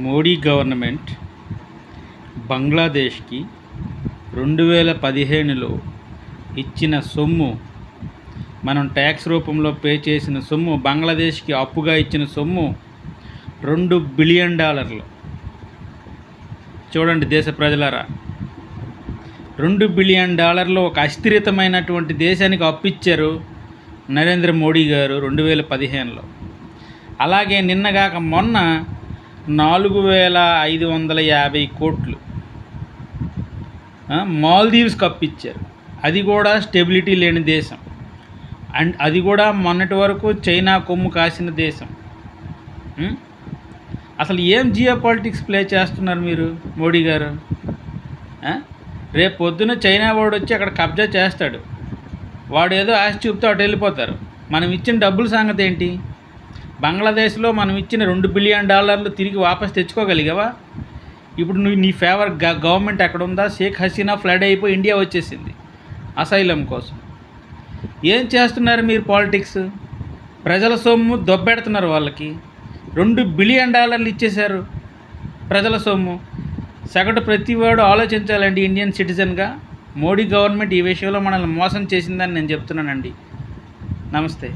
Modi government బంగ్లాదేశ్కి 2015లో ఇచ్చిన సొమ్ము, మనం ట్యాక్స్ రూపంలో పే చేసిన సొమ్ము, బంగ్లాదేశ్కి అప్పుగా ఇచ్చిన సొమ్ము $2 బిలియన్. చూడండి దేశ ప్రజలారా, $2 బిలియన్ ఒక అస్థిరతమైనటువంటి దేశానికి అప్పిచ్చారు నరేంద్ర మోడీ గారు 2015లో. అలాగే నిన్నగాక మొన్న 4,550 కోట్లు మాల్దీవ్స్కి అప్పిచ్చారు. అది కూడా స్టెబిలిటీ లేని దేశం, అండ్ అది కూడా మొన్నటి వరకు చైనా కొమ్ము కాసిన దేశం. అసలు ఏం జియో పాలిటిక్స్ ప్లే చేస్తున్నారు మీరు మోడీ గారు? రేపు పొద్దున చైనా వాడు వచ్చి అక్కడ కబ్జా చేస్తాడు, వాడు ఏదో ఆశ చూపుతూ అటు వెళ్ళిపోతారు. మనం ఇచ్చిన డబ్బుల సంగతి ఏంటి? బంగ్లాదేశ్లో మనం ఇచ్చిన $2 బిలియన్ తిరిగి వాపస్ తెచ్చుకోగలిగావా? ఇప్పుడు నువ్వు నీ ఫేవర్ గవర్నమెంట్ ఎక్కడ ఉందా? షేక్ హసీనా ఫ్లడ్ అయిపోయి ఇండియా వచ్చేసింది అసైలం కోసం. ఏం చేస్తున్నారు మీరు పాలిటిక్స్? ప్రజల సొమ్ము దొబ్బెడుతున్నారు. వాళ్ళకి $2 బిలియన్ ఇచ్చేశారు ప్రజల సొమ్ము. సగటు ప్రతివాడు ఆలోచించాలండి ఇండియన్ సిటిజన్గా. మోడీ గవర్నమెంట్ ఈ విషయంలో మనల్ని మోసం చేసిందని నేను చెప్తున్నానండి. నమస్తే.